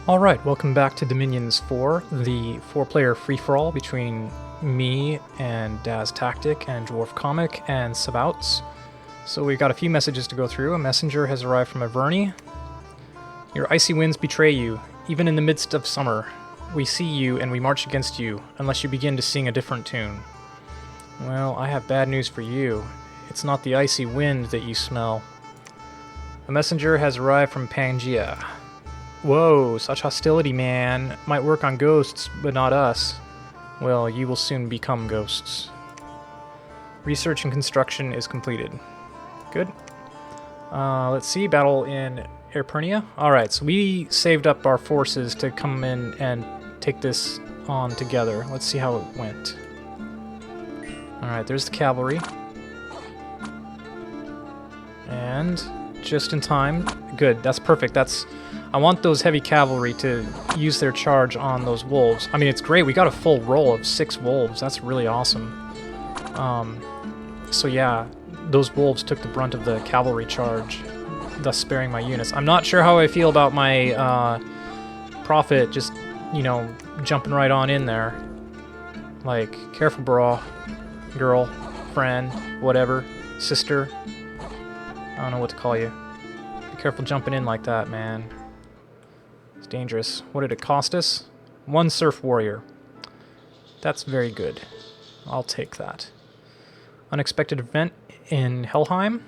Alright, welcome back to Dominions 4, the 4-player free-for-all between me and DasTactic and Dwarf Comic and Sabouts. So we've got a few messages to go through. A messenger has arrived from Averni. Your icy winds betray you, even in the midst of summer. We see you and we march against you, unless you begin to sing a different tune. Well, I have bad news for you. It's not the icy wind that you smell. A messenger has arrived from Pangaea. Whoa, such hostility, man. Might work on ghosts, but not us. Well, you will soon become ghosts. Research and construction is completed. Good. Let's see, battle in Airpernia. Alright, so we saved up our forces to come in and take this on together. Let's see how it went. Alright, there's the cavalry. And just in time. Good, that's perfect. I want those heavy cavalry to use their charge on those wolves. I mean, it's great. We got a full roll of 6 wolves. That's really awesome. So yeah, those wolves took the brunt of the cavalry charge, thus sparing my units. I'm not sure how I feel about my prophet just, you know, jumping right on in there. Like, careful, bro. Girl, friend, whatever, sister. I don't know what to call you. Be careful jumping in like that, man. It's dangerous. What did it cost us? 1 Surf Warrior. That's very good. I'll take that. Unexpected event in Helheim.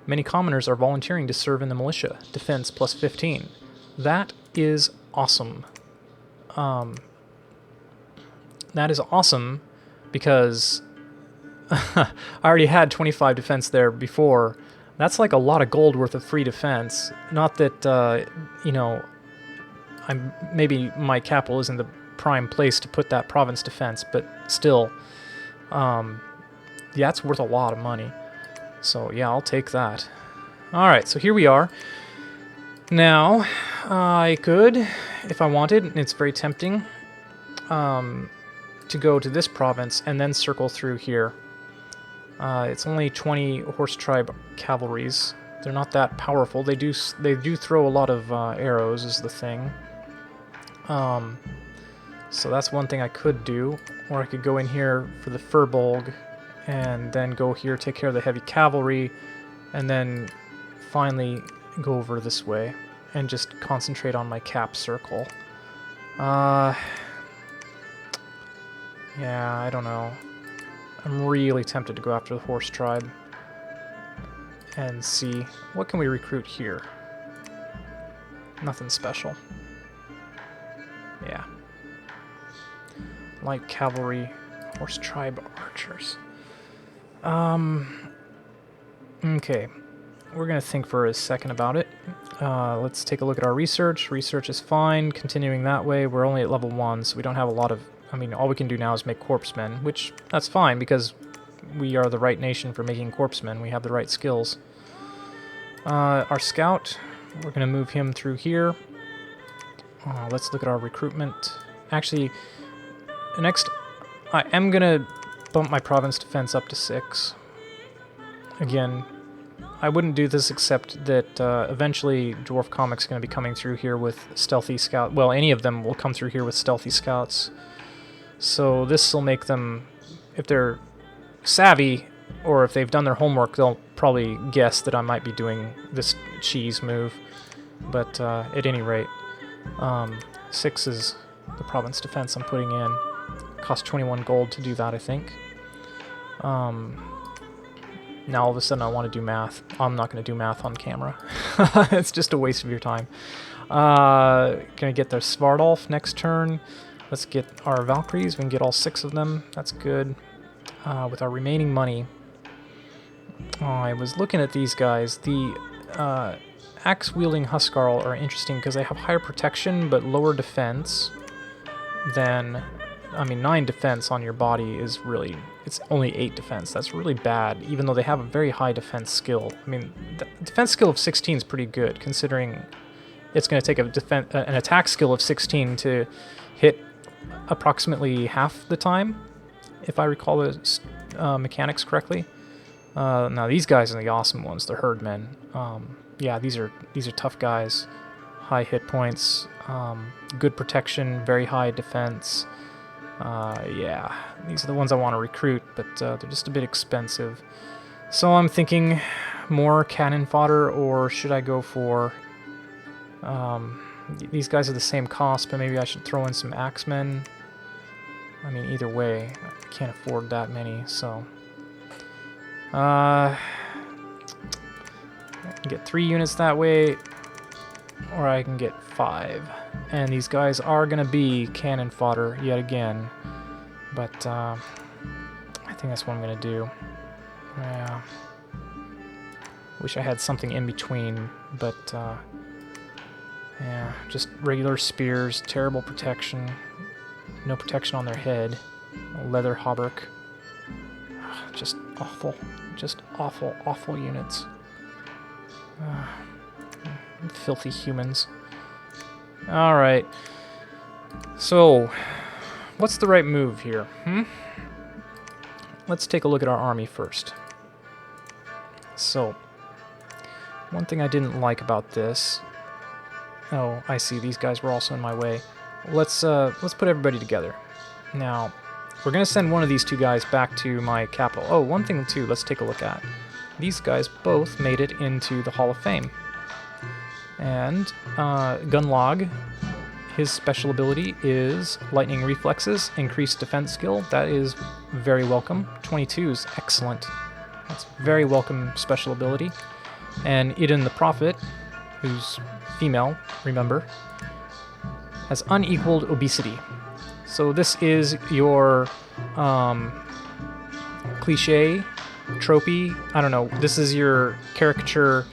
Many commoners are volunteering to serve in the militia. Defense plus 15. That is awesome. That is awesome because I already had 25 defense there before. That's like a lot of gold worth of free defense. Not that, you know, maybe my capital isn't the prime place to put that province defense, but still, yeah, it's worth a lot of money. So yeah, I'll take that. Alright, so here we are. Now, I could, if I wanted, and it's very tempting, to go to this province and then circle through here. It's only 20 horse tribe cavalries. They're not that powerful. They do throw a lot of arrows is the thing. So that's one thing I could do. Or I could go in here for the Furbolg and then go here, take care of the heavy cavalry, and then finally go over this way and just concentrate on my cap circle. Yeah, I don't know. I'm really tempted to go after the horse tribe and see what can we recruit here. Nothing special. Yeah. Light cavalry, horse tribe archers. Okay. We're gonna think for a second about it. Let's take a look at our research. Research is fine. Continuing that way. We're only at level 1, so we don't have a lot of... I mean, all we can do now is make corpsemen, which, that's fine, because we are the right nation for making corpsemen. We have the right skills. Our scout, we're going to move him through here. Let's look at our recruitment. Actually, next, I am going to bump my province defense up to 6. Again, I wouldn't do this except that eventually Dwarf Comic's going to be coming through here with stealthy scout. Well, any of them will come through here with stealthy scouts. So this will make them, if they're savvy, or if they've done their homework, they'll probably guess that I might be doing this cheese move. But at any rate, 6 is the province defense I'm putting in. Cost 21 gold to do that, I think. Now all of a sudden I want to do math. I'm not going to do math on camera. It's just a waste of your time. Gonna get the Svardolf next turn. Let's get our Valkyries. We can get all 6 of them. That's good. With our remaining money. I was looking at these guys. The axe-wielding Huskarl are interesting because they have higher protection but lower defense than... I mean, 9 defense on your body is really... It's only 8 defense. That's really bad, even though they have a very high defense skill. I mean, the defense skill of 16 is pretty good, considering it's going to take an attack skill of 16 to hit approximately half the time, if I recall the mechanics correctly. Now, these guys are the awesome ones, the herdmen. yeah, these are tough guys. High hit points, good protection, very high defense. Yeah, these are the ones I want to recruit, but they're just a bit expensive. So I'm thinking more cannon fodder, or should I go for... these guys are the same cost, but maybe I should throw in some axemen. I mean, either way, I can't afford that many, so... I can get 3 units that way, or I can get 5. And these guys are going to be cannon fodder yet again. But I think that's what I'm going to do. Yeah. Wish I had something in between, but yeah, just regular spears, terrible protection. No protection on their head. A leather hauberk. Just awful. Just awful, awful units. Filthy humans. Alright. So, what's the right move here? Let's take a look at our army first. So, one thing I didn't like about this... Oh, I see, these guys were also in my way. Let's put everybody together. Now, we're going to send one of these 2 guys back to my capital. Oh, one thing too, let's take a look at. These guys both made it into the Hall of Fame. And Gunlog, his special ability is Lightning Reflexes, increased defense skill. That is very welcome. 22 is excellent. That's very welcome special ability. And Eden the Prophet, who's female, remember, has unequaled obesity. So this is your cliche, tropey, I don't know, this is your caricature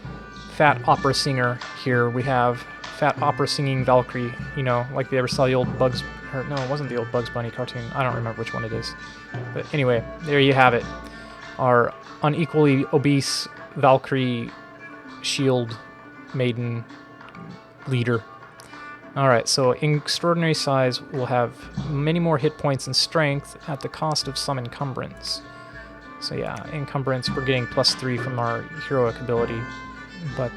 fat opera singer here. We have fat opera singing Valkyrie, you know, like they ever saw the old Bugs, or no, it wasn't the old Bugs Bunny cartoon. I don't remember which one it is. But anyway, there you have it. Our unequally obese Valkyrie shield maiden leader. Alright, so extraordinary size will have many more hit points and strength at the cost of some encumbrance. So yeah, encumbrance, we're getting +3 from our heroic ability, but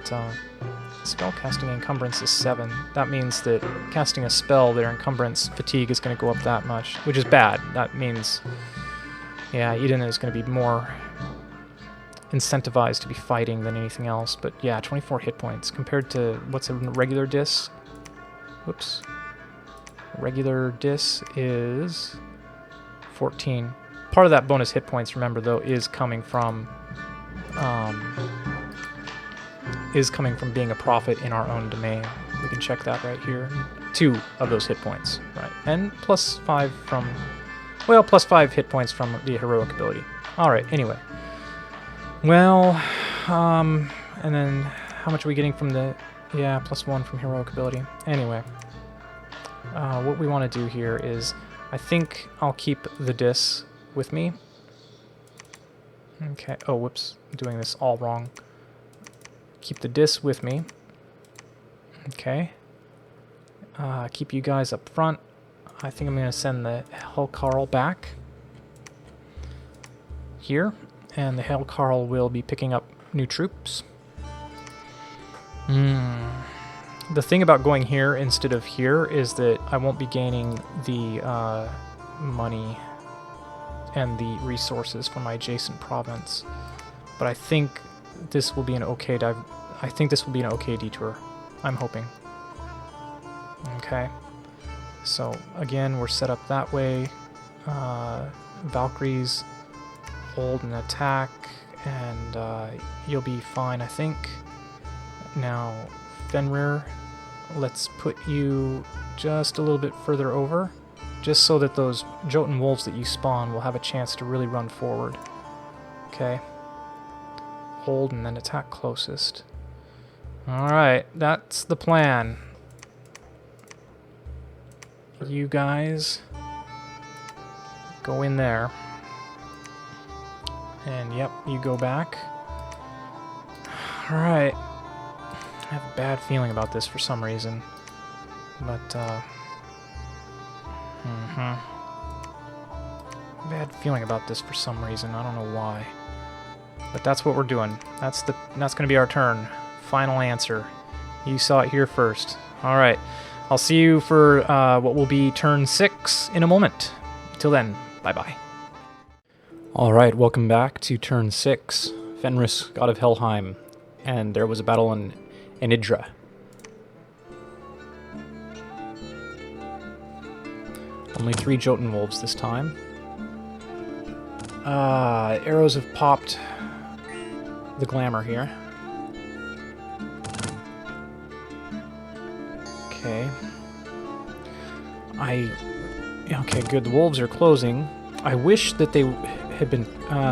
spellcasting encumbrance is 7. That means that casting a spell, their encumbrance fatigue is going to go up that much, which is bad. That means, yeah, Eden is going to be more incentivized to be fighting than anything else. But yeah, 24 hit points compared to what's a regular dis. Whoops. Regular dis is 14. Part of that bonus hit points, remember though, is coming from being a prophet in our own domain. We can check that right here. 2 of those hit points, right? And +5 from, well, +5 hit points from the heroic ability. All right. Anyway. Well, and then how much are we getting from the? Yeah, +1 from heroic ability. Anyway, what we want to do here is, I think I'll keep the dis with me. Okay. Oh, whoops. I'm doing this all wrong. Keep the dis with me. Okay. Keep you guys up front. I think I'm going to send the Hellcarl back here, and the Hellcarl will be picking up new troops. The thing about going here instead of here is that I won't be gaining the money and the resources from my adjacent province, but I think this will be an okay detour. I'm hoping. Okay. So again, we're set up that way. Valkyries hold an attack, and you'll be fine, I think. Now, Fenrir, let's put you just a little bit further over, just so that those Jotun wolves that you spawn will have a chance to really run forward. Okay. Hold and then attack closest. Alright, that's the plan. You guys go in there. And yep, you go back. Alright. I have a bad feeling about this for some reason. But, bad feeling about this for some reason. I don't know why. But that's what we're doing. That's going to be our turn. Final answer. You saw it here first. All right. I'll see you for what will be turn 6 in a moment. Till then, bye-bye. All right, welcome back to turn 6. Fenris, god of Helheim, and there was a battle in Enidra. Only 3 Jotun wolves this time. Arrows have popped the glamour here. Okay. Okay, good. The wolves are closing. I wish that they had been...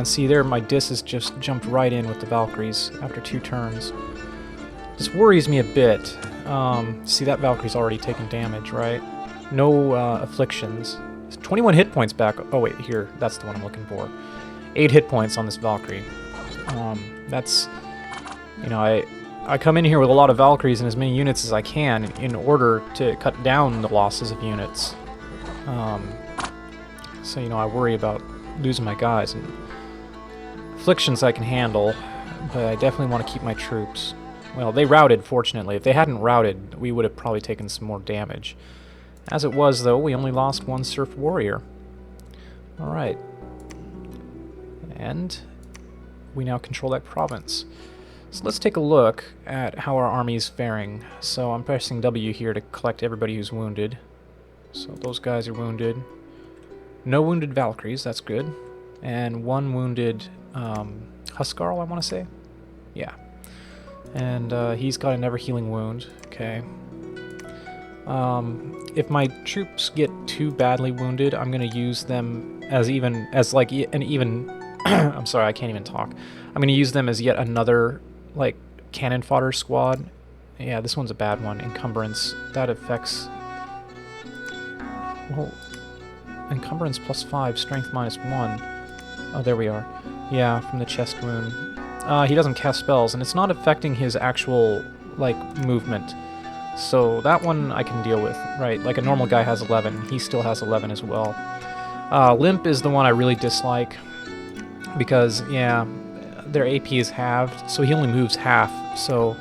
see there, my dis has just jumped right in with the Valkyries after 2 turns. This worries me a bit. See, that Valkyrie's already taken damage, right? No afflictions. 21 hit points back. Oh, wait, here. That's the one I'm looking for. 8 hit points on this Valkyrie. That's... You know, I come in here with a lot of Valkyries and as many units as I can in order to cut down the losses of units. So, you know, I worry about losing my guys. And afflictions I can handle, but I definitely want to keep my troops. Well, they routed, fortunately. If they hadn't routed, we would have probably taken some more damage. As it was, though, we only lost 1 Serf Warrior. Alright. And we now control that province. So let's take a look at how our army's faring. So I'm pressing W here to collect everybody who's wounded. So those guys are wounded. No wounded Valkyries, that's good. And 1 wounded Huskarl, I want to say. Yeah. And he's got a never-healing wound. Okay. If my troops get too badly wounded, I'm going to use them as like an even... I'm sorry, I can't even talk. I'm going to use them as yet another, like, cannon fodder squad. Yeah, this one's a bad one. Encumbrance. That affects... Well, encumbrance +5, strength -1. Oh, there we are. Yeah, from the chest wound. He doesn't cast spells, and it's not affecting his actual, like, movement. So that one I can deal with, right? Like a normal guy has 11, he still has 11 as well. Limp is the one I really dislike, because, yeah, their AP is halved, so he only moves half, so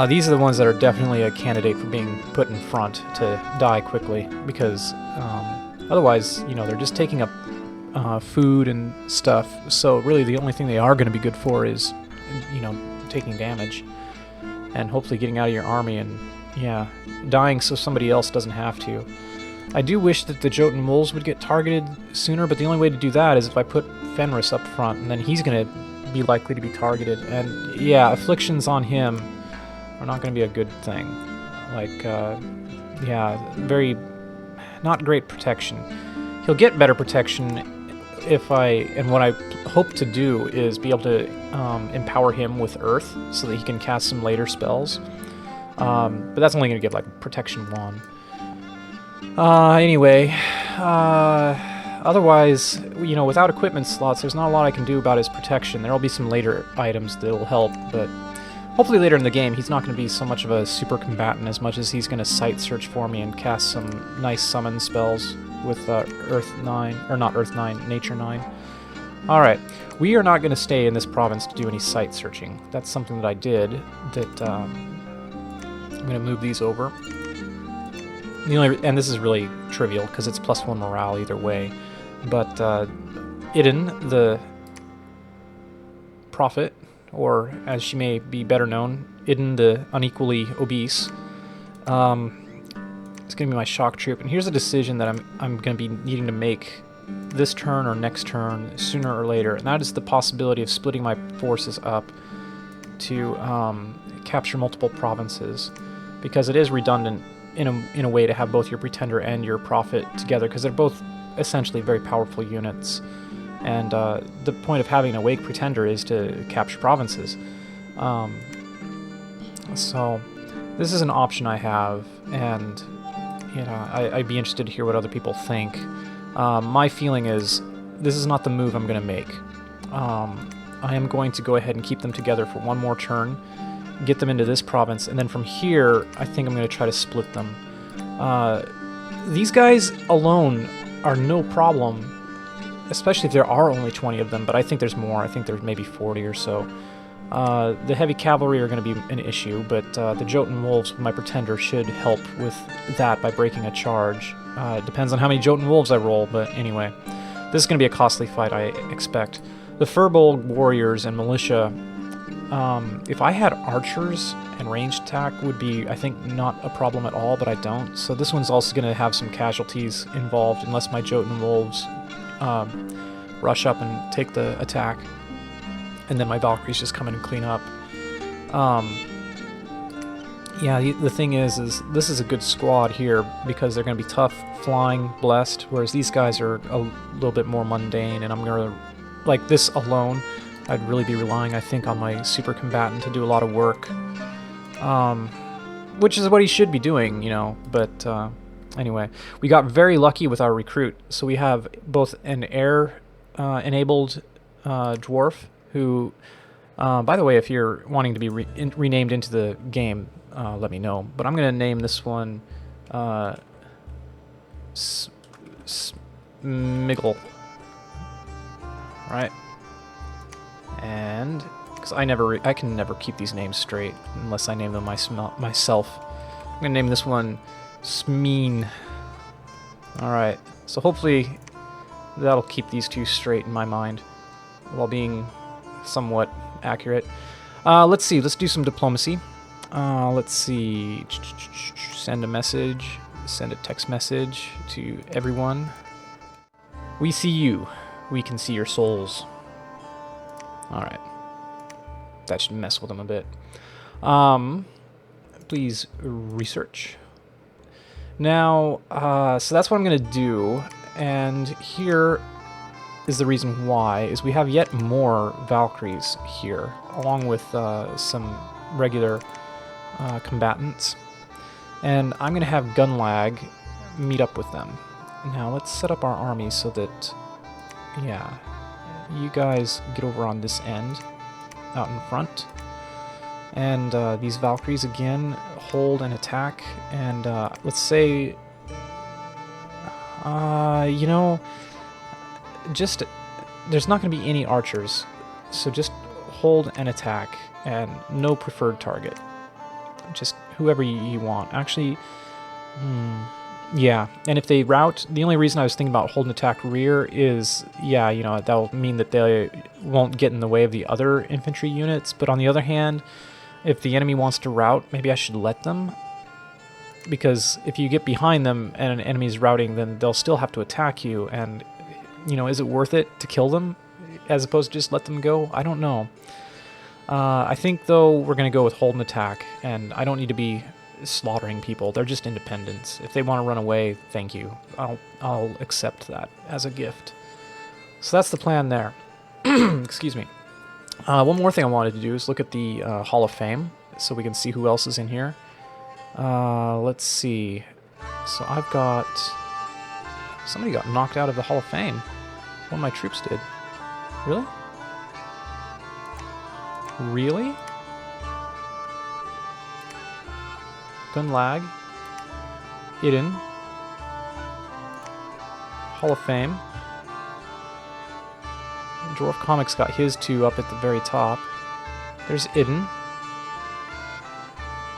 these are the ones that are definitely a candidate for being put in front to die quickly, because otherwise, you know, they're just taking up food and stuff, so really the only thing they are going to be good for is, you know, taking damage. And hopefully getting out of your army and, yeah, dying so somebody else doesn't have to. I do wish that the Jotun wolves would get targeted sooner, but the only way to do that is if I put Fenris up front, and then he's going to be likely to be targeted. And, yeah, afflictions on him are not going to be a good thing. Like, yeah, very... not great protection. He'll get better protection if and what I hope to do is be able to empower him with Earth so that he can cast some later spells. But that's only going to give, like, Protection 1. Anyway, otherwise, you know, without equipment slots, there's not a lot I can do about his protection. There'll be some later items that'll help, but hopefully later in the game he's not going to be so much of a super combatant as much as he's going to sight search for me and cast some nice summon spells with Earth 9, or not Earth 9, Nature 9. Alright, we are not going to stay in this province to do any sight searching. That's something that I did, that I'm going to move these over. And this is really trivial, because it's +1 morale either way. But Idun, the prophet, or as she may be better known, Idun the unequally obese, it's going to be my shock troop. And here's a decision that I'm going to be needing to make this turn or next turn, sooner or later, and that is the possibility of splitting my forces up to capture multiple provinces, because it is redundant in a way to have both your Pretender and your Prophet together, because they're both essentially very powerful units, and the point of having an Awake Pretender is to capture provinces. So this is an option I have, and you know, I'd be interested to hear what other people think. My feeling is this is not the move I'm going to make. I am going to go ahead and keep them together for one more turn, get them into this province, and then from here, I think I'm going to try to split them. These guys alone are no problem, especially if there are only 20 of them, but I think there's more. I think there's maybe 40 or so. The heavy cavalry are going to be an issue, but the Jotun Wolves with my Pretender should help with that by breaking a charge. It depends on how many Jotun Wolves I roll, but anyway. This is going to be a costly fight, I expect. The Furbolg Warriors and Militia, if I had archers and ranged attack, would be, I think, not a problem at all, but I don't. So this one's also going to have some casualties involved, unless my Jotun Wolves rush up and take the attack. And then my Valkyries just come in and clean up. Yeah, the thing is this is a good squad here because they're going to be tough, flying, blessed, whereas these guys are a little bit more mundane, and I'm going to, like this alone, I'd really be relying, I think, on my super combatant to do a lot of work. Which is what he should be doing, you know, but anyway. We got very lucky with our recruit, so we have both an air-enabled dwarf, who, by the way, if you're wanting to be renamed into the game, let me know. But I'm going to name this one Smiggle. Right? And because I can never keep these names straight unless I name them myself. I'm going to name this one Smeen. Alright, so hopefully that'll keep these two straight in my mind while being somewhat accurate. Let's see, let's do some diplomacy. Let's see, send a message, send a text message to everyone. We see you, we can see your souls. Alright, that should mess with them a bit. Please research. Now, so that's what I'm going to do, and here is the reason why, is we have yet more Valkyries here, along with some regular combatants, and I'm going to have Gunlag meet up with them. Now, let's set up our army so that, yeah, you guys get over on this end, out in front, and these Valkyries, again, hold and attack, and let's say, you know, just, there's not going to be any archers, so just hold and attack, and no preferred target. Just whoever you want. Actually, yeah, and if they rout, the only reason I was thinking about hold and attack rear is, yeah, you know, that'll mean that they won't get in the way of the other infantry units, but on the other hand, if the enemy wants to rout, maybe I should let them, because if you get behind them and an enemy's routing, then they'll still have to attack you, and, you know, is it worth it to kill them as opposed to just let them go? I don't know. I think, though, we're going to go with hold and attack, and I don't need to be slaughtering people. They're just independents. If they want to run away, thank you. I'll accept that as a gift. So that's the plan there. Excuse me. One more thing I wanted to do is look at the Hall of Fame, so we can see who else is in here. Let's see. So I've got... Somebody got knocked out of the Hall of Fame. One of my troops did. Really? Really? Gunlag. Iden. Hall of Fame. Dwarf Comics got his two up at the very top. There's Iden.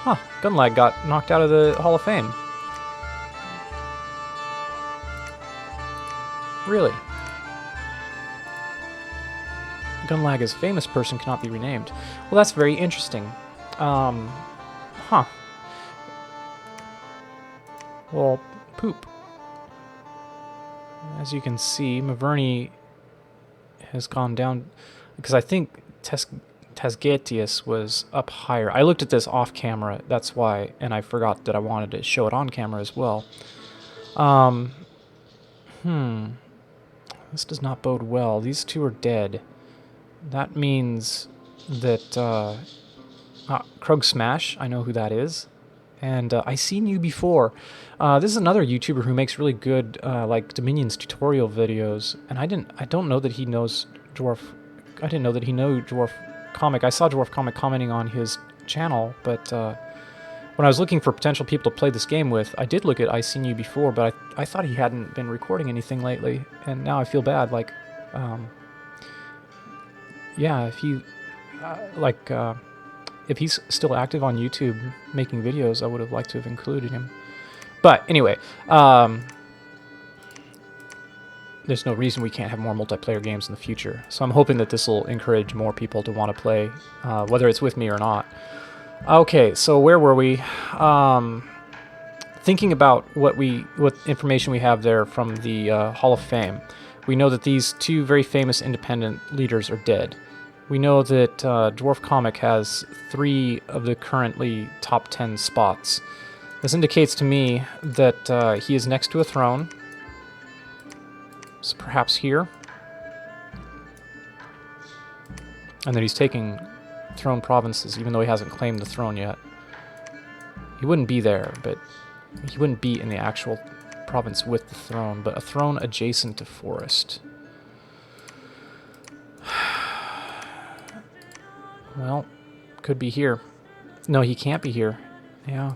Huh, Gunlag got knocked out of the Hall of Fame. Really? Gunlag as famous person cannot be renamed. Well, that's very interesting. Huh. Well, poop. As you can see, Maverny has gone down, because I think Tasgetius was up higher. I looked at this off camera, that's why, and I forgot that I wanted to show it on camera as well. This does not bode well. These two are dead. That means that Krug Smash, I know who that is, and I seen you before. This is another YouTuber who makes really good like Dominions tutorial videos, and I don't know that he knows Dwarf. I didn't know that he knew Dwarf Comic. I saw Dwarf Comic commenting on his channel, but when I was looking for potential people to play this game with, I did look at I Seen You Before, but I thought he hadn't been recording anything lately, and now I feel bad. Like, yeah, if you if he's still active on YouTube making videos, I would have liked to have included him. But anyway, there's no reason we can't have more multiplayer games in the future. So I'm hoping that this will encourage more people to want to play, whether it's with me or not. Okay, so where were we? Thinking about what information we have there from the Hall of Fame. We know that these two very famous independent leaders are dead. We know that Dwarf Comic has 3 of the currently top 10 spots. This indicates to me that he is next to a throne. So perhaps here. And that he's taking throne provinces, even though he hasn't claimed the throne yet. He wouldn't be there, but he wouldn't be in the actual province with the throne, but a throne adjacent to forest. Well, could be here. No, he can't be here. Yeah.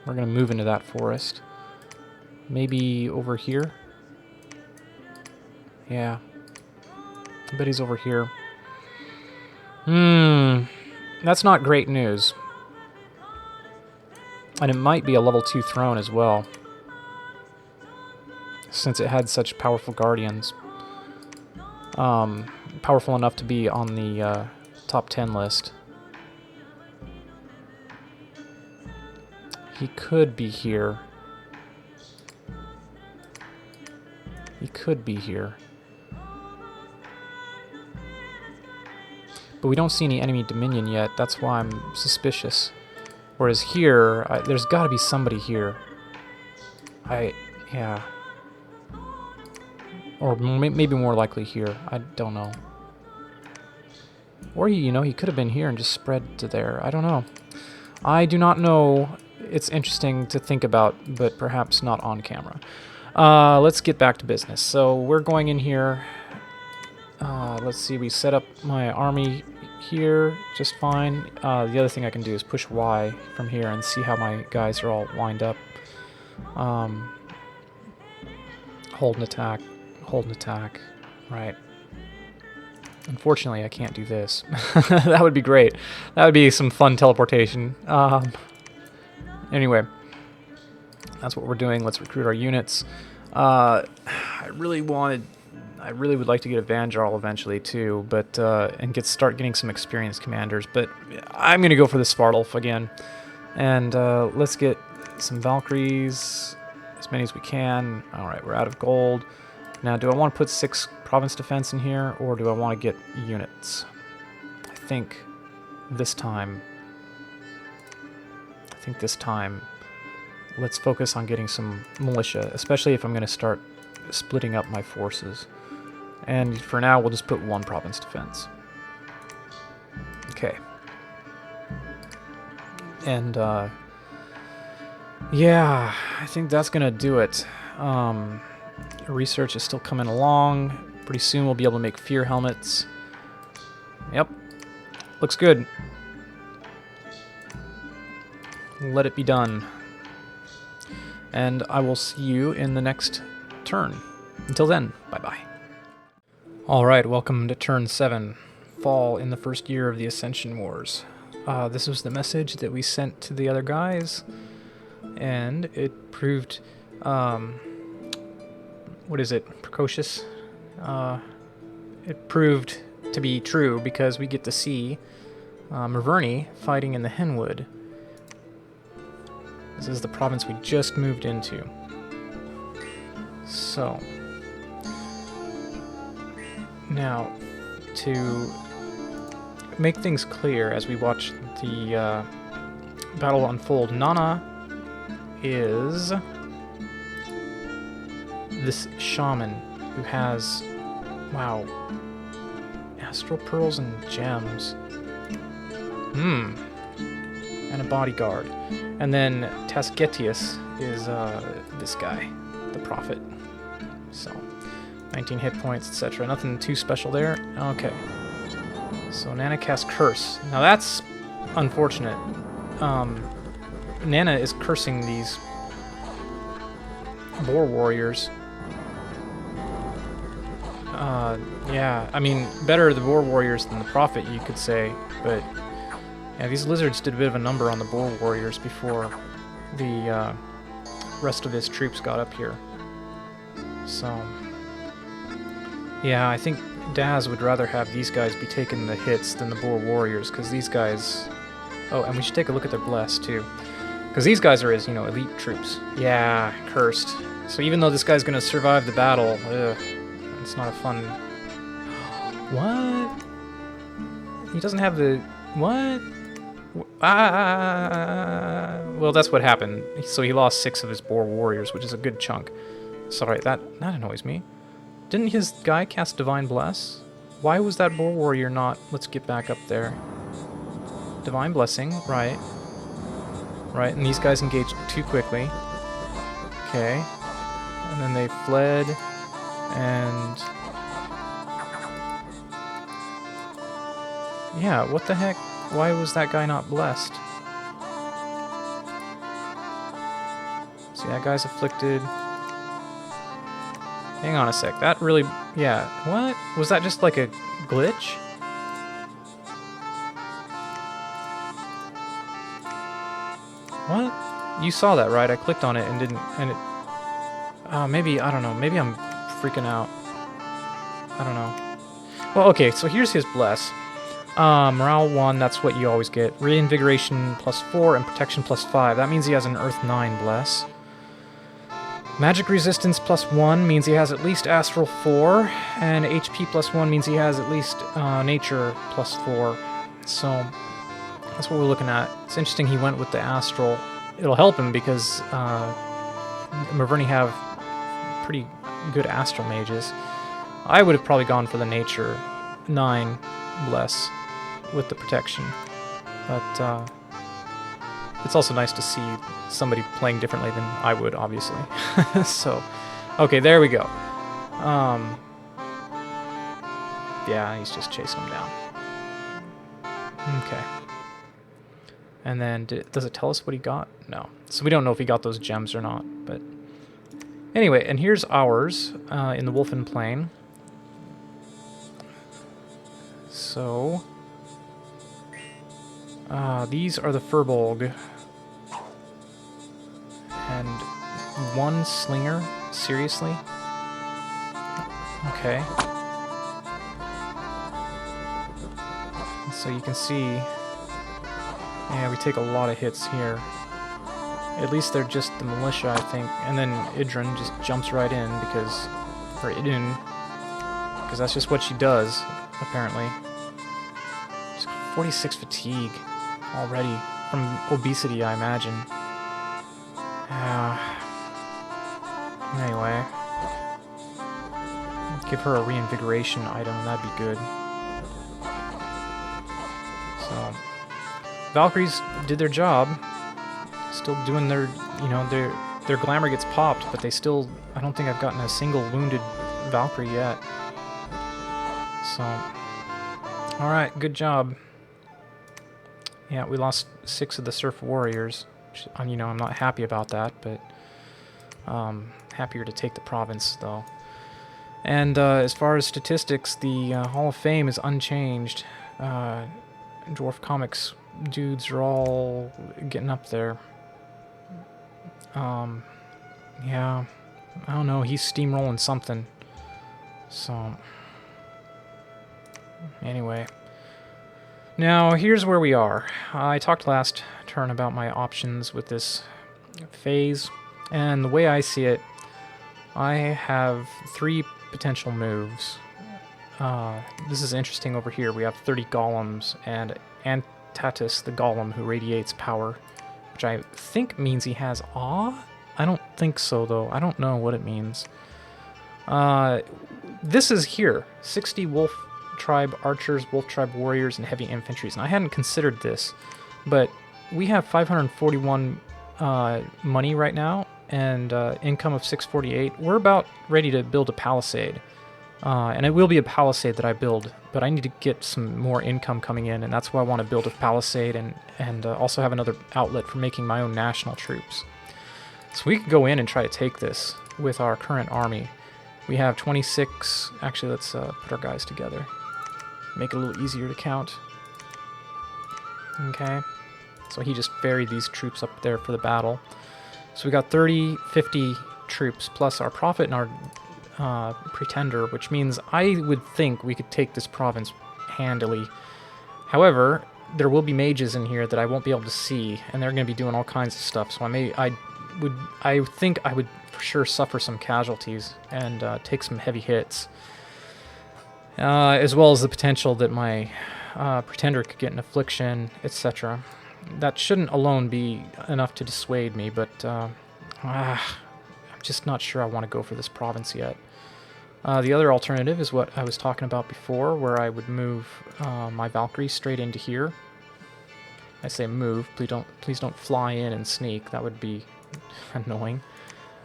We're going to move into that forest. Maybe over here? Yeah. I bet he's over here. That's not great news. And it might be a level 2 throne as well, since it had such powerful guardians. Powerful enough to be on the top 10 list. He could be here. He could be here. But we don't see any enemy dominion yet. That's why I'm suspicious. Whereas here, there's got to be somebody here. Yeah. Or maybe more likely here. I don't know. Or, you know, he could have been here and just spread to there. I don't know. I do not know. It's interesting to think about, but perhaps not on camera. Let's get back to business. So we're going in here. Let's see, we set up my army here just fine. The other thing I can do is push Y from here and see how my guys are all lined up. Hold and attack, right. Unfortunately, I can't do this. That would be great. That would be some fun teleportation. Anyway, that's what we're doing. Let's recruit our units. I really would like to get a Vanjarl eventually too, but and start getting some experienced commanders. But I'm gonna go for the Svartalf again, and let's get some Valkyries, as many as we can. All right, we're out of gold. Now, do I want to put 6 province defense in here, or do I want to get units? I think this time, let's focus on getting some militia, especially if I'm going to start splitting up my forces. And for now, we'll just put 1 province defense. Okay. And, yeah, I think that's going to do it. Research is still coming along. Pretty soon we'll be able to make fear helmets. Yep. Looks good. Let it be done. And I will see you in the next turn. Until then, bye-bye. Alright, welcome to turn 7. Fall in the first year of the Ascension Wars. This was the message that we sent to the other guys. And it proved... what is it? Precocious? It proved to be true because we get to see Maverni fighting in the Henwood. This is the province we just moved into. So, now, to make things clear as we watch the battle unfold, Nana is this shaman who has, wow, astral pearls and gems. And a bodyguard. And then Tasgetius is this guy, the prophet. So, 19 hit points, etc. Nothing too special there. Okay. So Nana casts Curse. Now that's unfortunate. Nana is cursing these boar warriors. Yeah, I mean, better the Boar Warriors than the Prophet, you could say, but yeah, these lizards did a bit of a number on the Boar Warriors before the rest of his troops got up here. So, yeah, I think Daz would rather have these guys be taking the hits than the Boar Warriors, because these guys... Oh, and we should take a look at their bless, too. Because these guys are his, you know, elite troops. Yeah, cursed. So even though this guy's going to survive the battle, it's not a fun... What? He doesn't have the... What? Well, that's what happened. So he lost 6 of his Boar Warriors, which is a good chunk. Sorry, that annoys me. Didn't his guy cast Divine Bless? Why was that Boar Warrior not... Let's get back up there. Divine Blessing, right. Right, and these guys engaged too quickly. Okay. And then they fled, and... Yeah, what the heck? Why was that guy not blessed? See, that guy's afflicted. Hang on a sec, that really... Yeah, what? Was that just like a glitch? What? You saw that, right? I clicked on it and didn't... And it... maybe, I don't know. Maybe I'm freaking out. I don't know. Well, okay, so here's his bless. Morale 1, that's what you always get. Reinvigoration +4 and protection +5. That means he has an Earth 9 bless. Magic resistance +1 means he has at least Astral 4. And HP +1 means he has at least Nature +4. So... That's what we're looking at. It's interesting he went with the Astral. It'll help him because Maverni have pretty good Astral mages. I would have probably gone for the Nature 9 bless with the protection. But it's also nice to see somebody playing differently than I would, obviously. So, okay, there we go. Yeah, he's just chasing him down. Okay. And then, does it tell us what he got? No. So we don't know if he got those gems or not, but... Anyway, and here's ours in the Wolfen Plain. So... these are the Furbolg. And 1 Slinger? Seriously? Okay. So you can see... Yeah, we take a lot of hits here. At least they're just the militia, I think. And then Idrin just jumps right in because... Or Idun. Because that's just what she does, apparently. Just 46 fatigue already. From obesity, I imagine. Anyway. Give her a reinvigoration item, that'd be good. So... Valkyries did their job. Still doing their, you know, their glamour gets popped, but they still... I don't think I've gotten a single wounded Valkyrie yet. So... Alright, good job. Yeah, we lost 6 of the Surf Warriors. Which, you know, I'm not happy about that, but... happier to take the province, though. And as far as statistics, the Hall of Fame is unchanged. Dwarf Comics dudes are all getting up there. Yeah, I don't know, he's steamrolling something. So, anyway. Now, here's where we are. I talked last turn about my options with this phase, and the way I see it, I have 3 potential moves. This is interesting over here. We have 30 golems and Antatus, the golem who radiates power, which I think means he has awe? I don't think so, though. I don't know what it means. This is here. 60 wolf tribe archers, wolf tribe warriors, and heavy infantries. And I hadn't considered this, but we have 541 money right now, and income of 648. We're about ready to build a palisade. And it will be a palisade that I build, but I need to get some more income coming in, and that's why I want to build a palisade and also have another outlet for making my own national troops. So we could go in and try to take this with our current army. We have 26. Actually, let's put our guys together. Make it a little easier to count. Okay. So he just ferried these troops up there for the battle. So we got 30, 50 troops, plus our prophet and our pretender, which means I would think we could take this province handily. However, there will be mages in here that I won't be able to see, and they're going to be doing all kinds of stuff, so I think I would for sure suffer some casualties and take some heavy hits. As well as the potential that my pretender could get an affliction, etc. That shouldn't alone be enough to dissuade me, but I'm just not sure I want to go for this province yet. The other alternative is what I was talking about before, where I would move my Valkyries straight into here. I say move, please don't fly in and sneak, that would be annoying.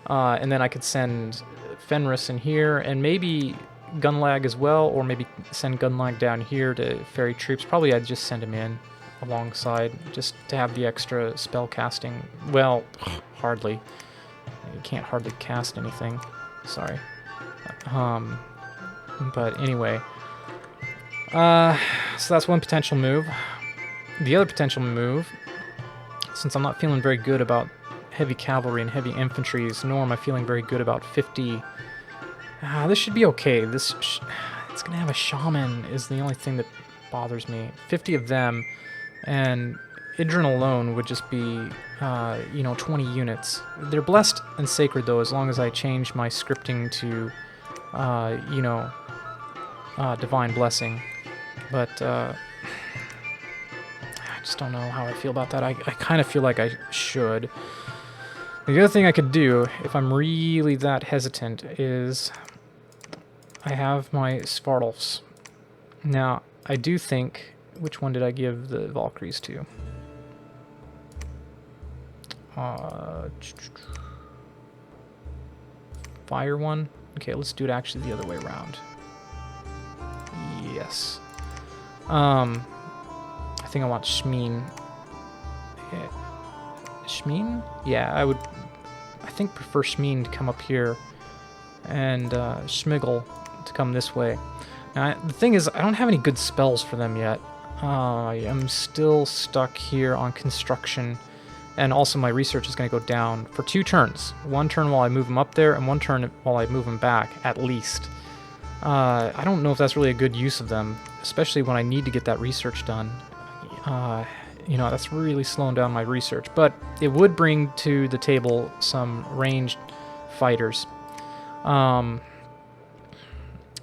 And then I could send Fenris in here, and maybe Gunlag as well, or maybe send Gunlag down here to ferry troops. Probably I'd just send him in alongside, just to have the extra spell casting. Well, hardly. You can't hardly cast anything. Sorry. But anyway. So that's one potential move. The other potential move, since I'm not feeling very good about heavy cavalry and heavy infantries, nor am I feeling very good about 50... this should be okay. It's going to have a shaman is the only thing that bothers me. 50 of them, and Idrin alone would just be, 20 units. They're blessed and sacred, though, as long as I change my scripting to, divine blessing. But, I just don't know how I feel about that. I kind of feel like I should. The other thing I could do, if I'm really that hesitant, is I have my Svartalfs. Now, I do think... Which one did I give the Valkyries to? Fire one? Okay, let's do it actually the other way around. Yes. I think I want Shmeen. Yeah. Shmeen? Yeah, I think prefer Shmeen to come up here and Schmigel to come this way. Now, the thing is, I don't have any good spells for them yet. I am still stuck here on construction, and also my research is going to go down for 2 turns. 1 turn while I move them up there, and 1 turn while I move them back, at least. I don't know if that's really a good use of them, especially when I need to get that research done. That's really slowing down my research, but it would bring to the table some ranged fighters.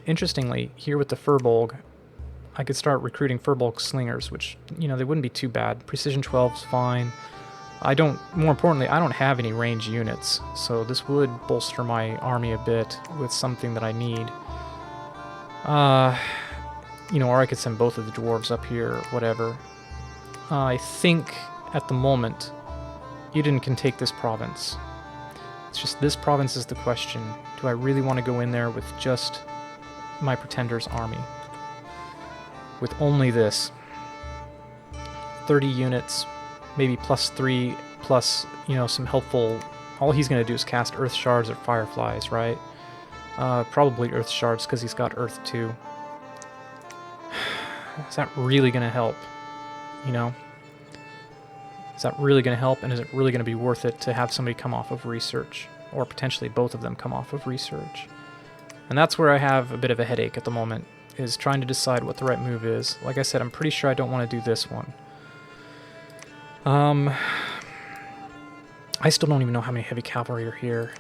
Interestingly, here with the Furbolg, I could start recruiting Furbolg slingers, which, they wouldn't be too bad. Precision 12's fine. More importantly, I don't have any ranged units, so this would bolster my army a bit with something that I need. Or I could send both of the dwarves up here, whatever. I think, at the moment, Eden can take this province. It's just this province is the question. Do I really want to go in there with just my Pretender's army? With only this. 30 units, maybe +3, plus, some helpful... All he's going to do is cast Earth Shards or Fireflies, right? Probably Earth Shards, because he's got Earth too. Is that really going to help? Is that really going to help, and is it really going to be worth it to have somebody come off of research? Or potentially both of them come off of research? And that's where I have a bit of a headache at the moment, is trying to decide what the right move is. Like I said, I'm pretty sure I don't want to do this one. I still don't even know how many heavy cavalry are here.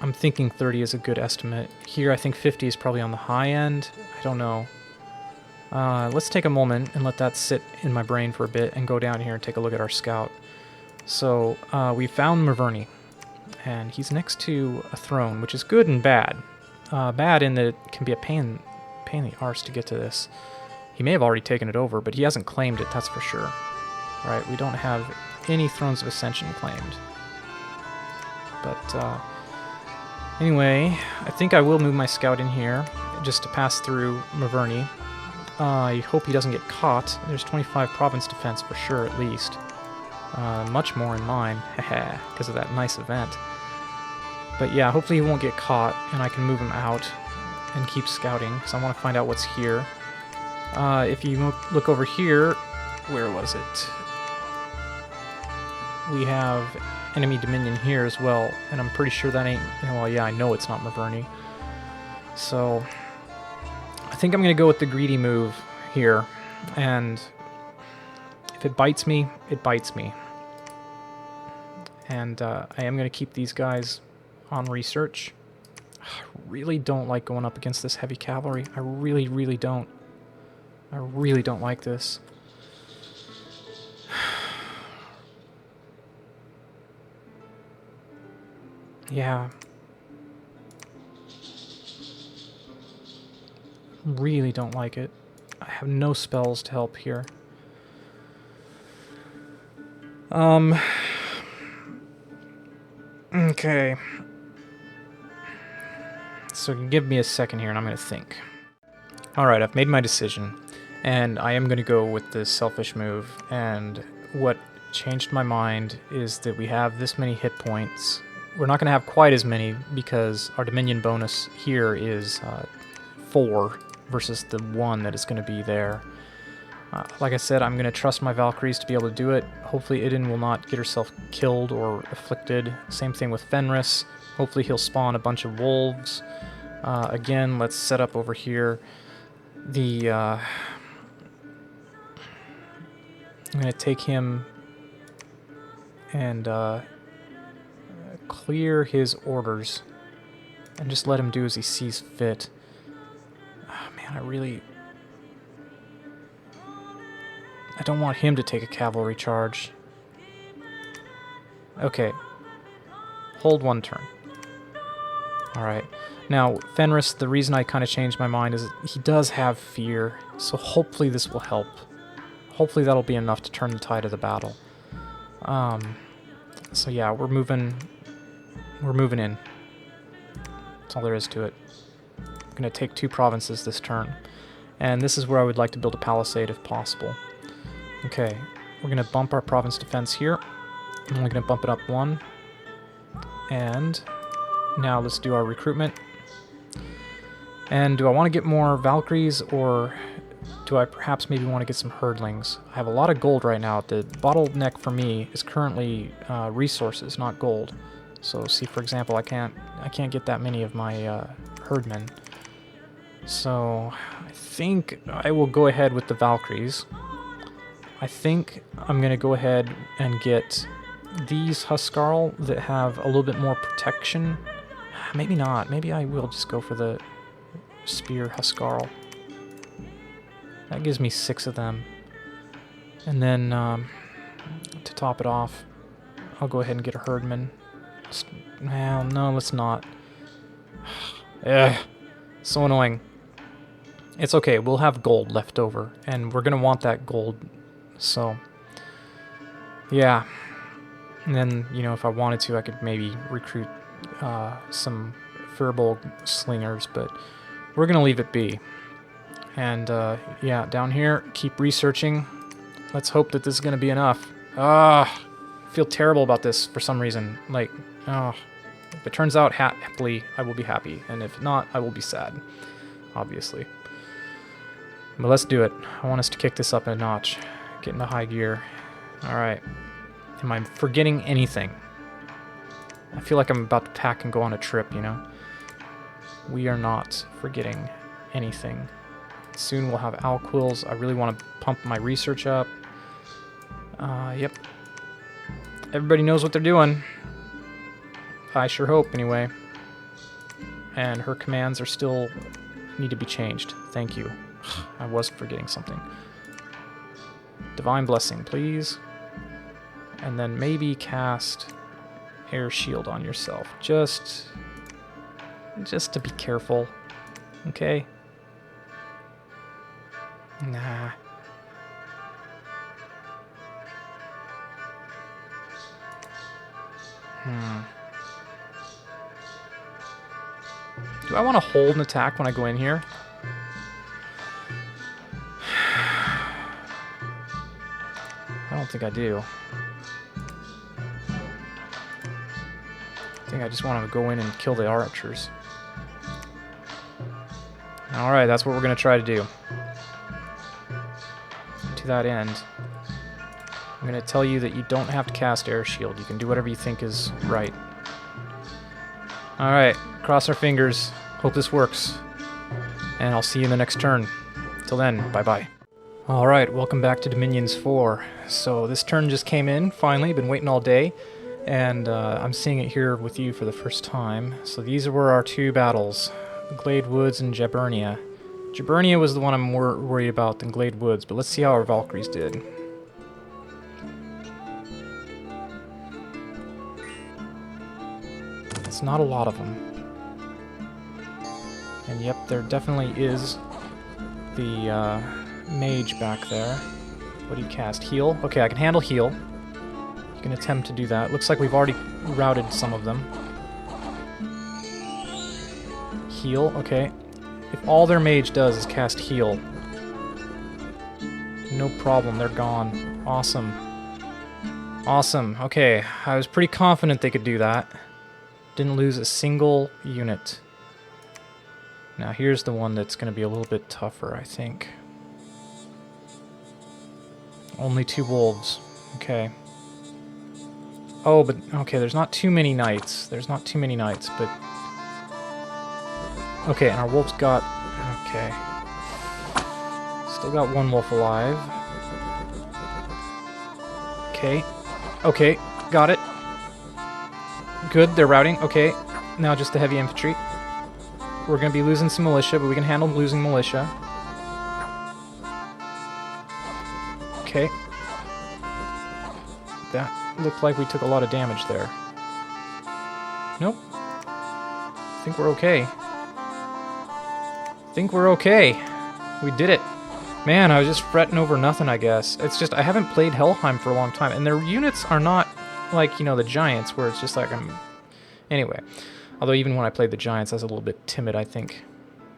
I'm thinking 30 is a good estimate. Here, I think 50 is probably on the high end. I don't know. Let's take a moment and let that sit in my brain for a bit and go down here and take a look at our scout. So, we found Maverny, and he's next to a throne, which is good and bad. Bad in that it can be a pain in the arse to get to this. He may have already taken it over, but he hasn't claimed it, that's for sure. Right, we don't have any Thrones of Ascension claimed. But, anyway, I think I will move my scout in here, just to pass through Maverny. I hope he doesn't get caught. There's 25 province defense for sure, at least. Much more in mine, haha, because of that nice event. But yeah, hopefully he won't get caught, and I can move him out and keep scouting, because I want to find out what's here. If you look over here, where was it? We have enemy Dominion here as well, and I'm pretty sure that ain't... Well, yeah, I know it's not Maverni. So, I think I'm going to go with the greedy move here, and if it bites me, it bites me. And I am going to keep these guys on research. I really don't like going up against this heavy cavalry. I really, really don't. I really don't like this. Yeah. Really don't like it. I have no spells to help here. Okay. So give me a second here and I'm going to think. Alright, I've made my decision. And I am going to go with the selfish move. And what changed my mind is that we have this many hit points. We're not going to have quite as many because our Dominion bonus here is 4 versus the 1 that is going to be there. Like I said, I'm going to trust my Valkyries to be able to do it. Hopefully Idun will not get herself killed or afflicted. Same thing with Fenris. Hopefully he'll spawn a bunch of wolves. Again, let's set up over here the... I'm going to take him and clear his orders and just let him do as he sees fit. Oh, man, I don't want him to take a cavalry charge. Okay. Hold 1 turn. Alright. Now, Fenris, the reason I kind of changed my mind is that he does have fear, so hopefully this will help. Hopefully that'll be enough to turn the tide of the battle. So yeah, we're moving in. That's all there is to it. I'm going to take 2 provinces this turn. And this is where I would like to build a palisade if possible. Okay, we're going to bump our province defense here. I'm only going to bump it up 1. And now let's do our recruitment. And do I want to get more Valkyries, or do I perhaps maybe want to get some Herdlings? I have a lot of gold right now. The bottleneck for me is currently resources, not gold. So see, for example, I can't get that many of my Herdmen. So I think I will go ahead with the Valkyries. I think I'm going to go ahead and get these Huskarl that have a little bit more protection. Maybe not. Maybe I will just go for the Spear Huskarl. That gives me 6 of them. And then, to top it off, I'll go ahead and get a Herdman. Well, no, let's not. Ugh, so annoying. It's okay, we'll have gold left over, and we're going to want that gold, so... Yeah. And then, you know, if I wanted to, I could maybe recruit some Firbolg slingers, but we're going to leave it be. And, yeah, down here, keep researching. Let's hope that this is going to be enough. I feel terrible about this for some reason. Like, if it turns out happily, I will be happy. And if not, I will be sad, obviously. But let's do it. I want us to kick this up a notch. Get into high gear. Alright. Am I forgetting anything? I feel like I'm about to pack and go on a trip, you know? We are not forgetting anything. Soon we'll have Alquils. I really want to pump my research up. Yep. Everybody knows what they're doing. I sure hope, anyway. And her commands are still... need to be changed. Thank you. I was forgetting something. Divine Blessing, please. And then maybe cast Air Shield on yourself. Just to be careful. Okay? Nah. Do I want to hold an attack when I go in here? I don't think I do. I think I just want to go in and kill the archers. Alright, that's what we're going to try to do. To that end, I'm going to tell you that you don't have to cast Air Shield. You can do whatever you think is right. Alright, cross our fingers. Hope this works. And I'll see you in the next turn. Till then, bye-bye. Alright, welcome back to Dominions 4. So this turn just came in, finally. Been waiting all day. And I'm seeing it here with you for the first time. So these were our two battles. Glade Woods and Jaburnia. Jaburnia was the one I'm more worried about than Glade Woods, but let's see how our Valkyries did. It's not a lot of them. And yep, there definitely is the mage back there. What do you cast? Heal? Okay, I can handle heal. You can attempt to do that. Looks like we've already routed some of them. Heal? Okay. If all their mage does is cast heal, no problem, they're gone. Awesome. Awesome. Okay, I was pretty confident they could do that. Didn't lose a single unit. Now here's the one that's going to be a little bit tougher, I think. Only 2 wolves. Okay. Oh, but... okay, there's not too many knights. There's not too many knights, but... okay, and our wolves got... okay. Still got 1 wolf alive. Okay. Okay, got it. Good, they're routing. Okay, now just the heavy infantry. We're going to be losing some militia, but we can handle losing militia. Okay. That looked like we took a lot of damage there. Nope. I think we're okay. I think we're okay. We did it. Man, I was just fretting over nothing, I guess. It's just, I haven't played Helheim for a long time, and their units are not like, you know, the Giants, where it's just like I'm... anyway. Although even when I played the Giants, I was a little bit timid, I think.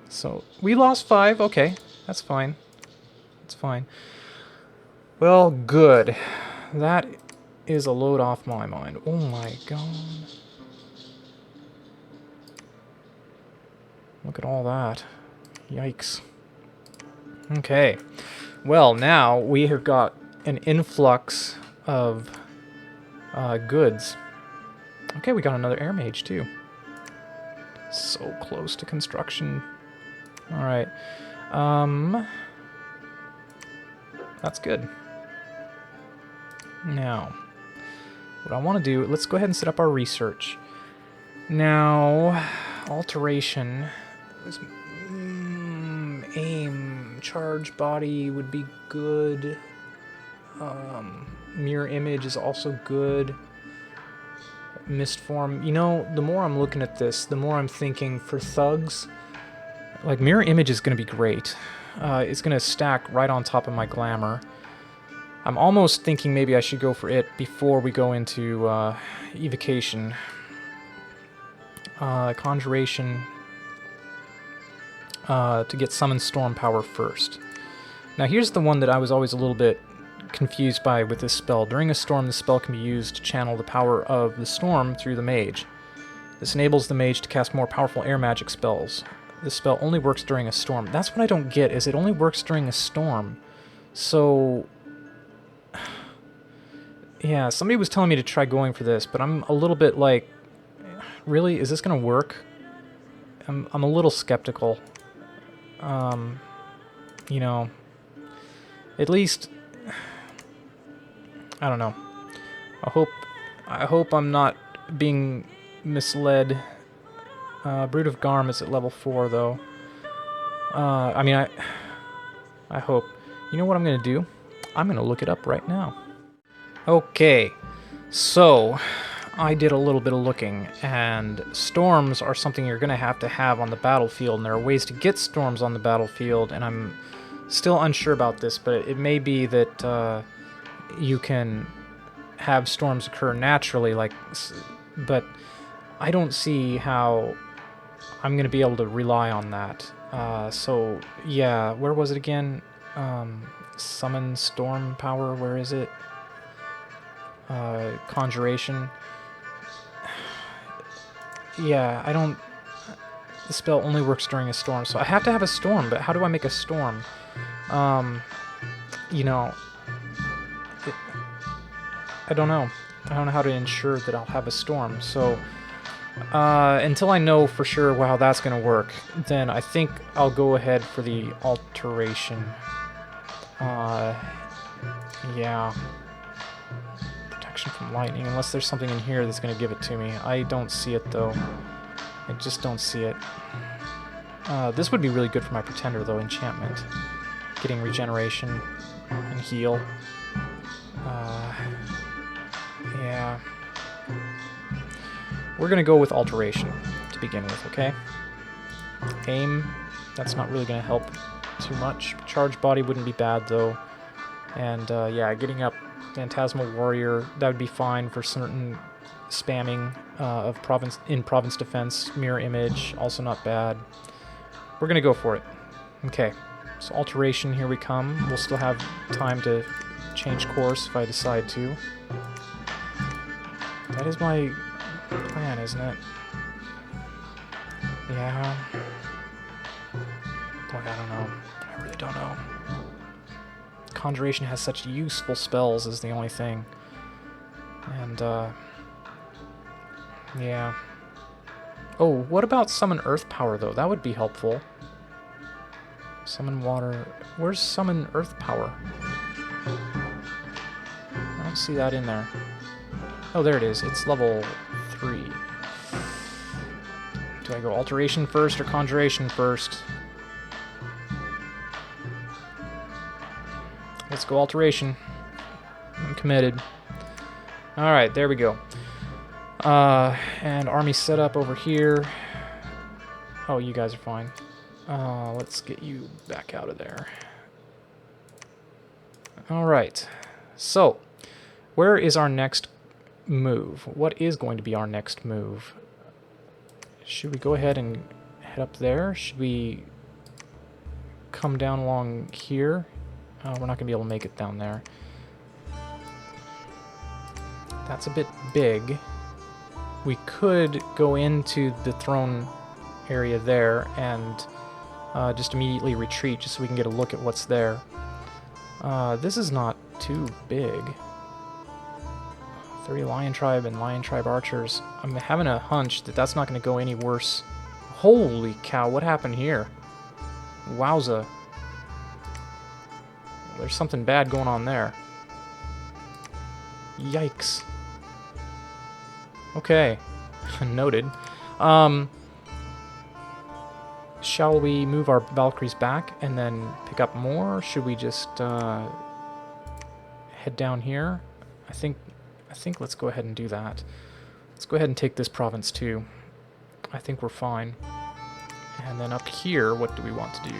So, we lost 5. Okay, that's fine. That's fine. Well, good. That is a load off my mind. Oh my god. Look at all that. Yikes. Okay. Well, now we have got an influx of goods. Okay, we got another air mage, too. So close to construction. Alright. That's good. Now, what I want to do, let's go ahead and set up our research. Now, alteration was aim, charge body would be good. Mirror image is also good. Mist form. You know, the more I'm looking at this, the more I'm thinking for thugs, like mirror image is going to be great. It's going to stack right on top of my glamour. I'm almost thinking maybe I should go for it before we go into evocation. Conjuration to get summon storm power first. Now here's the one that I was always a little bit confused by with this spell. During a storm, the spell can be used to channel the power of the storm through the mage. This enables the mage to cast more powerful air magic spells. This spell only works during a storm. That's what I don't get, is it only works during a storm. So... yeah, somebody was telling me to try going for this, but I'm a little bit like, really? Is this going to work? I'm a little skeptical. You know, at least... I don't know. I hope I'm not being misled. Brood of Garm is at level 4, though. I mean, I hope. You know what I'm going to do? I'm going to look it up right now. Okay, so I did a little bit of looking, and storms are something you're going to have on the battlefield, and there are ways to get storms on the battlefield, and I'm still unsure about this, but it may be that you can have storms occur naturally, like, but I don't see how I'm going to be able to rely on that. So, yeah, where was it again? Summon storm power, where is it? Conjuration. yeah, I don't... The spell only works during a storm, so I have to have a storm, but how do I make a storm? You know... I don't know. I don't know how to ensure that I'll have a storm, so... until I know for sure how that's going to work, then I think I'll go ahead for the alteration. Yeah. Protection from lightning, unless there's something in here that's going to give it to me. I don't see it, though. I just don't see it. This would be really good for my Pretender, though, enchantment. Getting regeneration and heal. Yeah. We're going to go with alteration to begin with, okay? Aim, that's not really going to help too much. Charge body wouldn't be bad, though. And, yeah, getting up Phantasmal Warrior, that would be fine for certain spamming of province defense. Mirror Image, also not bad. We're going to go for it. Okay, so alteration, here we come. We'll still have time to change course if I decide to. That is my plan, isn't it? Yeah. Boy, I don't know. I really don't know. Conjuration has such useful spells is the only thing. And, yeah. Oh, what about Summon Earth Power, though? That would be helpful. Summon Water. Where's Summon Earth Power? I don't see that in there. Oh, there it is. It's level 3. Do I go Alteration first or Conjuration first? Let's go Alteration. I'm committed. Alright, there we go. And army setup over here. Oh, you guys are fine. Let's get you back out of there. Alright. So, where is our next move? What is going to be our next move? Should we go ahead and head up there? Should we come down along here? We're not going to be able to make it down there. That's a bit big. We could go into the throne area there and just immediately retreat just so we can get a look at what's there. This is not too big. 30 Lion Tribe and Lion Tribe archers. I'm having a hunch that that's not going to go any worse. Holy cow, what happened here? Wowza. There's something bad going on there. Yikes. Okay. Noted. Shall we move our Valkyries back and then pick up more? Or should we just head down here? I think let's go ahead and do that. Let's go ahead and take this province too. I think we're fine. And then up here, what do we want to do?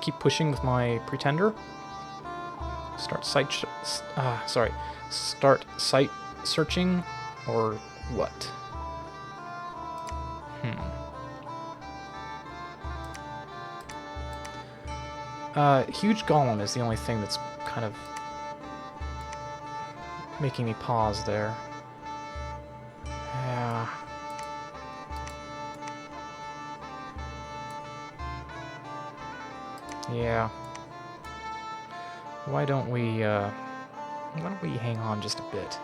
Keep pushing with my Pretender. Start site searching, or what? Huge Golem is the only thing that's kind of making me pause there. Yeah. Yeah. Why don't we hang on just a bit?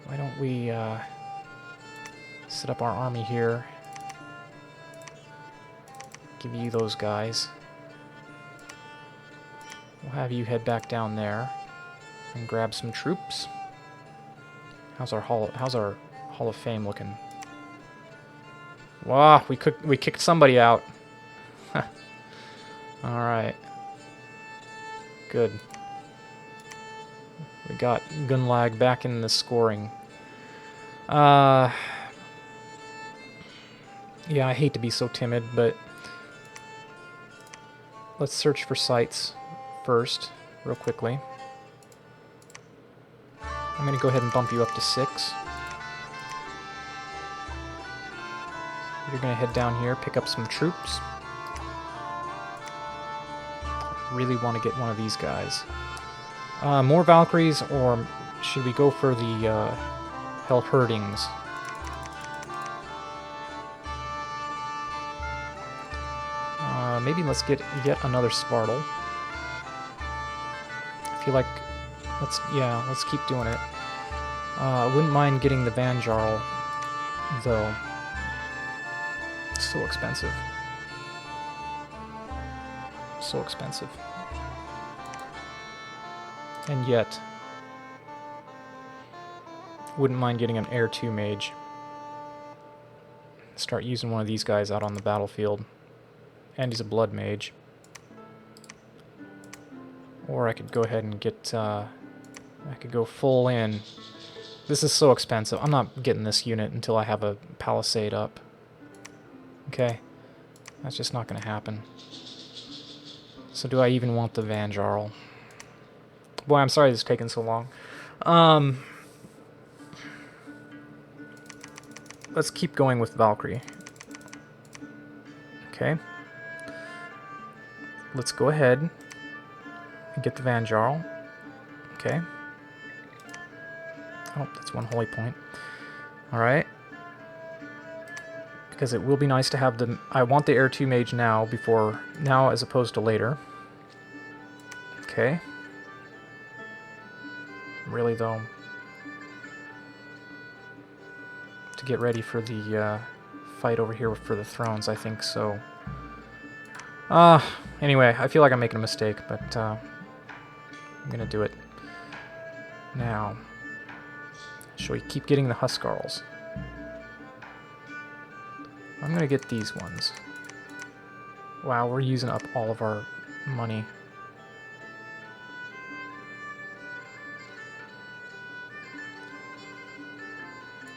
Why don't we set up our army here? Give you those guys. We'll have you head back down there and grab some troops. How's our Hall of Fame looking? Wow, we kicked somebody out. All right. Good. We got Gunlag back in the scoring. Yeah, I hate to be so timid, but let's search for sites first, real quickly. I'm going to go ahead and bump you up to 6. You're going to head down here, pick up some troops. Really want to get one of these guys. More Valkyries or should we go for the Hell Herdings? Maybe let's get yet another Spartal. I feel like let's keep doing it. I wouldn't mind getting the Van Jarl, though. It's so expensive. So expensive. And yet, wouldn't mind getting an Air 2 mage. Start using one of these guys out on the battlefield. And he's a blood mage. Or I could go ahead and get, I could go full in. This is so expensive. I'm not getting this unit until I have a palisade up. Okay? That's just not going to happen. So do I even want the Van Jarl? Boy, I'm sorry this is taking so long. Let's keep going with Valkyrie. Okay. Let's go ahead and get the Van Jarl. Okay. Oh, that's one holy point. Alright. Because it will be nice to have the... I want the Air 2 mage now as opposed to later. Okay. Really, though, to get ready for the fight over here for the thrones, I think so. Anyway, I feel like I'm making a mistake, but I'm gonna do it now. Shall we keep getting the Huskarls? I'm gonna get these ones. Wow, we're using up all of our money.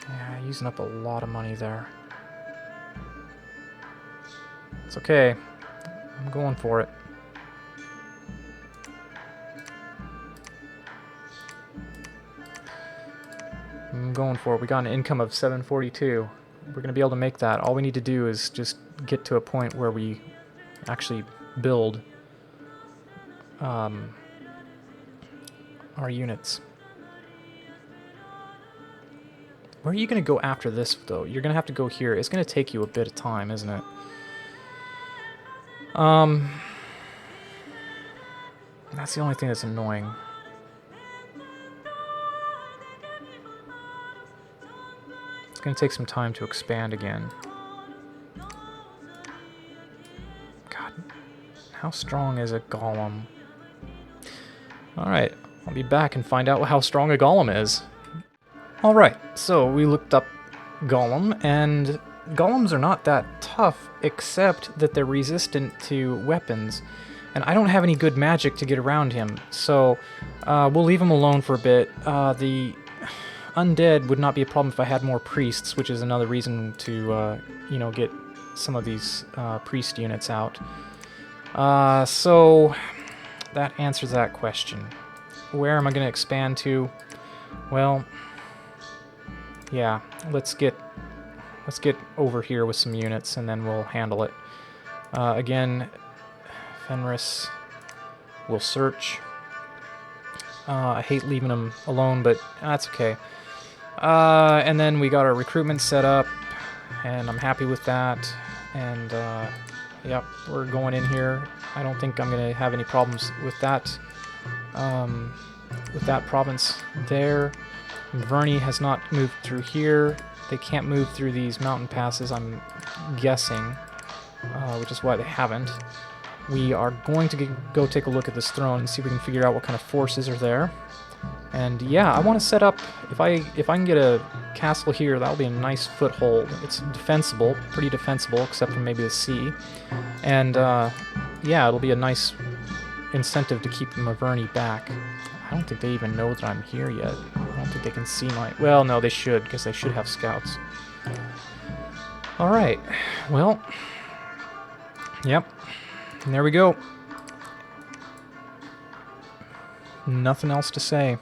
Yeah, using up a lot of money there. It's okay. I'm going for it. I'm going for it. We got an income of 742. We're going to be able to make that. All we need to do is just get to a point where we actually build our units. Where are you going to go after this, though? You're going to have to go here. It's going to take you a bit of time, isn't it? That's the only thing that's annoying. It's going to take some time to expand again. God, how strong is a golem? Alright, I'll be back and find out how strong a golem is. Alright, so we looked up golem, and golems are not that tough, except that they're resistant to weapons. And I don't have any good magic to get around him, so we'll leave him alone for a bit. The undead would not be a problem if I had more priests, which is another reason to, you know, get some of these priest units out. So that answers that question. Where am I going to expand to? Well, yeah, let's get over here with some units, and then we'll handle it. Again, Fenris will search. I hate leaving him alone, but that's okay. And then we got our recruitment set up, and I'm happy with that. And yep, we're going in here. I don't think I'm going to have any problems with that province there. Verney has not moved through here. They can't move through these mountain passes, I'm guessing, which is why they haven't. We are going to go take a look at this throne and see if we can figure out what kind of forces are there. And yeah, I want to set up, if I can get a castle here, that'll be a nice foothold. It's defensible, pretty defensible, except for maybe the sea. And yeah, it'll be a nice incentive to keep the Maverney back. I don't think they even know that I'm here yet. I don't think they can see my... Well, no, they should, because they should have scouts. Alright, well... Yep. And there we go. Nothing else to say,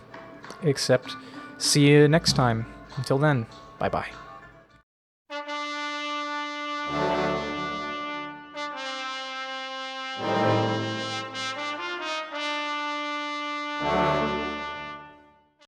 except see you next time. Until then, bye-bye.